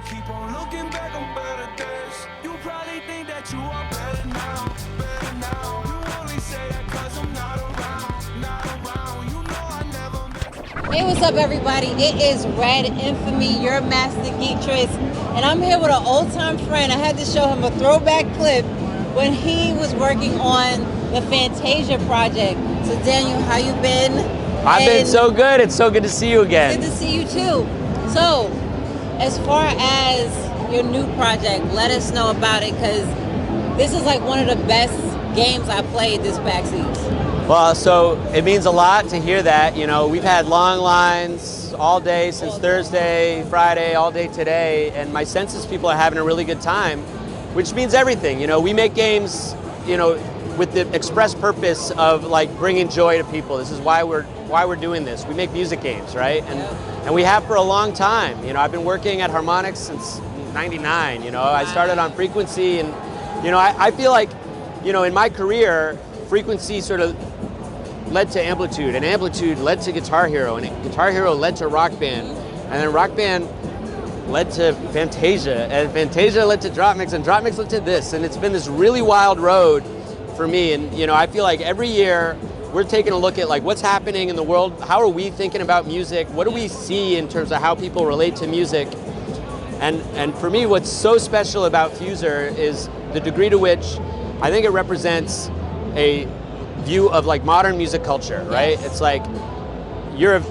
keep on looking back on better days. You probably think that you are better now, better now. You only say that cause I'm not around, not around. You know I never met. Hey, what's up, everybody? It is REDinFamy, your master geetress, and I'm here with an old-time friend. I had to show him a throwback clip when he was working on the Fantasia project. So, Daniel, how you been? I've been so good. It's so good to see you again. Good to see you too. So, as far as your new project, let us know about it, because this is like one of the best games I played this PAX East. Well, so it means a lot to hear that. You know, we've had long lines all day since Thursday, Friday, all day today, and my sense is people are having a really good time, which means everything. You know, we make games, you know, with the express purpose of like bringing joy to people. This is why we're doing this. We make music games, right? And we have for a long time. You know, I've been working at Harmonix since '99. You know, I started on Frequency, and you know, I feel like, you know, in my career, Frequency sort of led to Amplitude, and Amplitude led to Guitar Hero, and Guitar Hero led to Rock Band, and then Rock Band led to Fantasia, and Fantasia led to DropMix, and DropMix led to this, and it's been this really wild road for me. And you know, I feel like every year we're taking a look at like what's happening in the world, how are we thinking about music, what do we see in terms of how people relate to music, and for me what's so special about FUSER is the degree to which I think it represents a view of like modern music culture, right? It's like you're a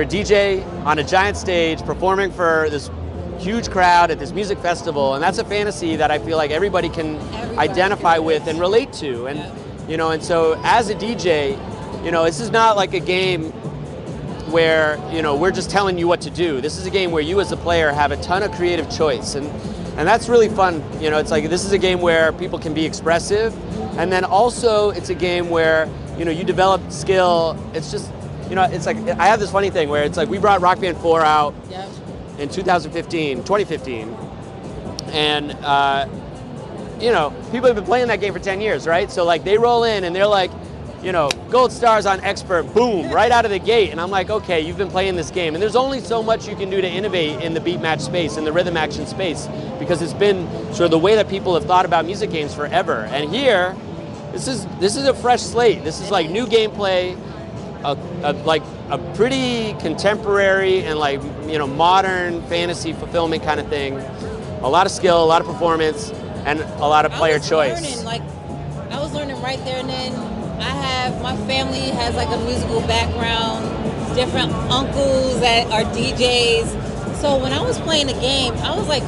DJ on a giant stage performing for this huge crowd at this music festival, and that's a fantasy that I feel like everybody can identify with and relate to. And you know, and so as a DJ, you know, this is not like a game where, you know, we're just telling you what to do. This is a game where you as a player have a ton of creative choice, and that's really fun. You know, it's like this is a game where people can be expressive, and then also it's a game where, you know, you develop skill. It's just, you know, it's like I have this funny thing where it's like we brought Rock Band 4 out in 2015, and you know, people have been playing that game for 10 years, right? So like they roll in and they're like, you know, gold stars on expert, boom, right out of the gate. And I'm like, okay, you've been playing this game. And there's only so much you can do to innovate in the beat match space, in the rhythm action space, because it's been sort of the way that people have thought about music games forever. And here, this is a fresh slate. This is like new gameplay, like a pretty contemporary and like, you know, modern fantasy fulfillment kind of thing. A lot of skill, a lot of performance, and a lot of player choice. I was learning right there and then. My family has like a musical background, different uncles that are DJs. So when I was playing the game, I was like,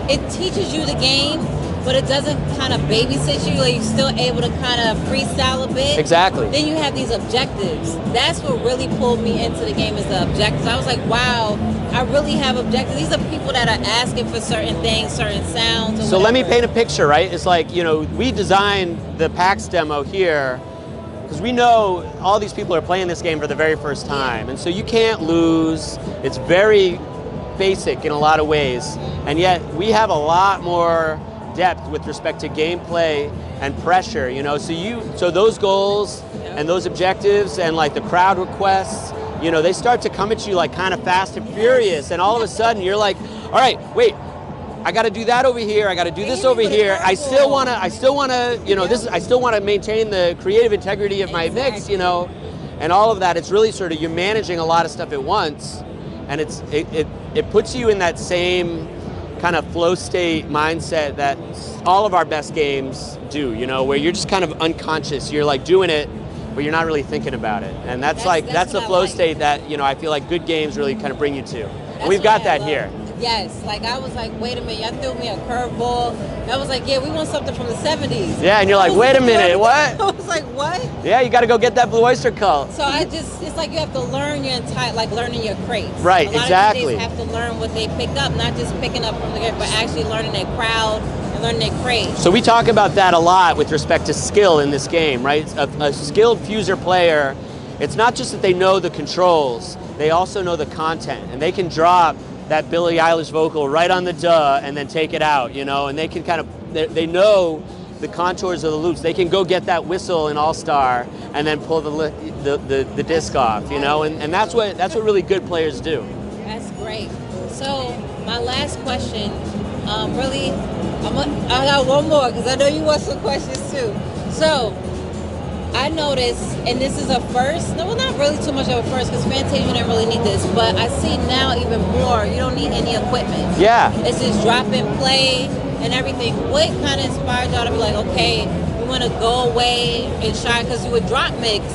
it teaches you the game, but it doesn't kind of babysit you. Like you're still able to kind of freestyle a bit. Exactly. Then you have these objectives. That's what really pulled me into the game, is the objectives. I was like, wow, I really have objectives. These are people that are asking for certain things, certain sounds. So let me paint a picture, right? It's like, you know, we designed the PAX demo here because we know all these people are playing this game for the very first time. And so you can't lose. It's very basic in a lot of ways. And yet we have a lot more depth with respect to gameplay and pressure, you know. So those goals and those objectives and like the crowd requests, you know, they start to come at you like kind of fast and furious. And all of a sudden you're like, all right, wait, I got to do that over here. I got to do this over here. I still want to, you know, I still want to maintain the creative integrity of my mix, you know, and all of that. It's really sort of, you're managing a lot of stuff at once, and it puts you in that same kind of flow state mindset that all of our best games do, you know, where you're just kind of unconscious. You're like doing it, but you're not really thinking about it. And that's the flow state that, you know, I feel like good games really kind of bring you to. And we've got that here. Yes, like I was like, wait a minute, y'all threw me a curveball. I was like, yeah, we want something from the 70s. Yeah, and you're like, wait a minute, what? I was like, what? Yeah, you got to go get that Blue Oyster Cult. So it's like you have to learn your entire, like learning your crates. Right, exactly. A lot of DJs have to learn what they pick up, not just picking up from the game, but actually learning their crowd and learning their crate. So we talk about that a lot with respect to skill in this game, right? A skilled FUSER player, it's not just that they know the controls, they also know the content, and they can drop that Billie Eilish vocal right on the duh and then take it out, you know, and they can kind of, they know the contours of the loops. They can go get that whistle in All-Star and then pull the disc off, you know, and that's what really good players do. That's great. So my last question, really, I got one more because I know you want some questions too. So, I noticed, and this is a first, no, well, not really too much of a first because Fantasia didn't really need this, but I see now even more, you don't need any equipment. Yeah. It's just drop and play and everything. What kind of inspired y'all to be like, okay, we want to go away and shine? Because you would drop mix,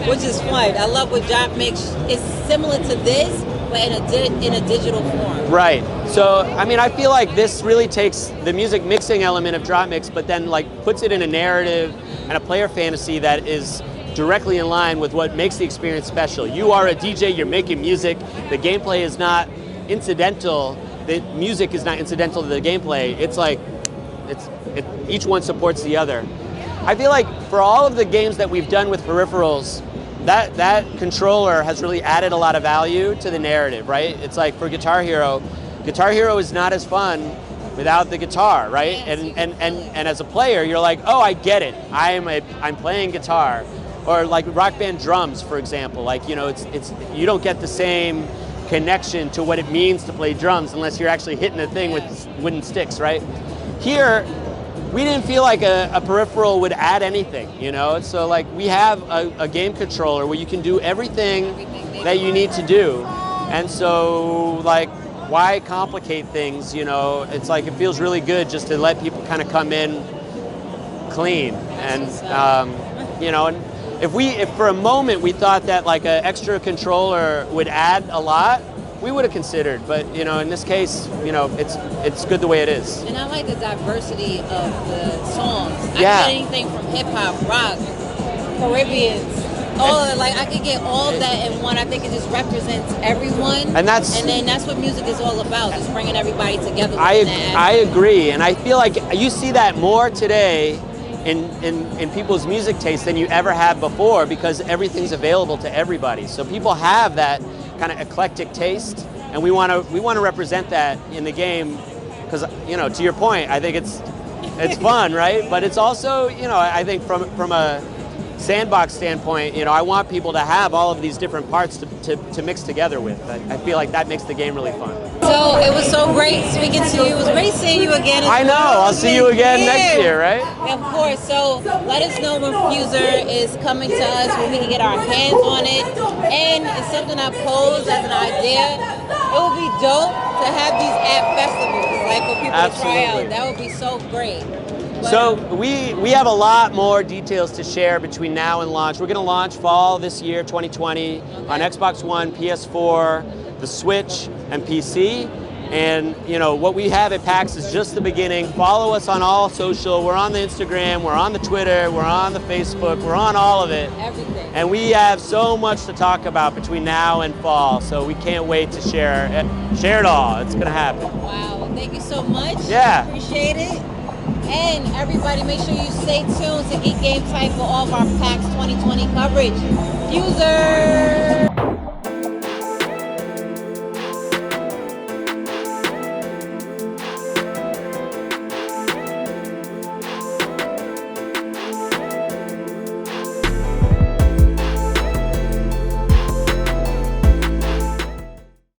which is fun. I love what drop mix is similar to this, but in a digital form. Right. So, I mean, I feel like this really takes the music mixing element of drop mix, but then like puts it in a narrative and a player fantasy that is directly in line with what makes the experience special. You are a DJ, you're making music, the gameplay is not incidental, the music is not incidental to the gameplay. It's like, each one supports the other. I feel like for all of the games that we've done with peripherals, that controller has really added a lot of value to the narrative, right? It's like for Guitar Hero is not as fun without the guitar, right? And as a player, you're like, oh, I get it. I'm playing guitar, or like Rock Band drums, for example. Like, you know, it's you don't get the same connection to what it means to play drums unless you're actually hitting the thing with wooden sticks, right? Here, we didn't feel like a peripheral would add anything, you know? So like we have a game controller where you can do everything that you need to do. And so like, why complicate things, you know? It's like, it feels really good just to let people kind of come in clean. And, you know, and if for a moment we thought that like an extra controller would add a lot, we would have considered, but you know, in this case, you know, it's good the way it is. And I like the diversity of the songs. I Yeah. can get anything from hip hop, rock, Caribbeans, all of it. Like I could get all of that in one. I think it just represents everyone. And then that's what music is all about, just bringing everybody together. I agree, and I feel like you see that more today in people's music taste than you ever have before, because everything's available to everybody. So people have that kind of eclectic taste, and we want to represent that in the game, because, you know, to your point, I think it's fun, right? But it's also, you know, I think from a sandbox standpoint, you know, I want people to have all of these different parts to mix together with. I feel like that makes the game really fun. So it was so great speaking to you. It was great seeing you again. I know. I'll see you again next year, right? Of course. So let us know when FUSER is coming to us, when we can get our hands on it. And it's something I posed as an idea. It would be dope to have these at festivals, like for people to try out. That would be so great. So we have a lot more details to share between now and launch. We're going to launch fall this year, 2020, on Xbox One, PS4, the Switch, and PC. And you know what we have at PAX is just the beginning. Follow us on all social. We're on the Instagram, we're on the Twitter, we're on the Facebook, we're on all of it. Everything. And we have so much to talk about between now and fall. So we can't wait to share it all. It's going to happen. Wow. Well, thank you so much. Yeah. Appreciate it. And everybody, make sure you stay tuned to Geek Game Type for all of our PAX 2020 coverage. FUSER!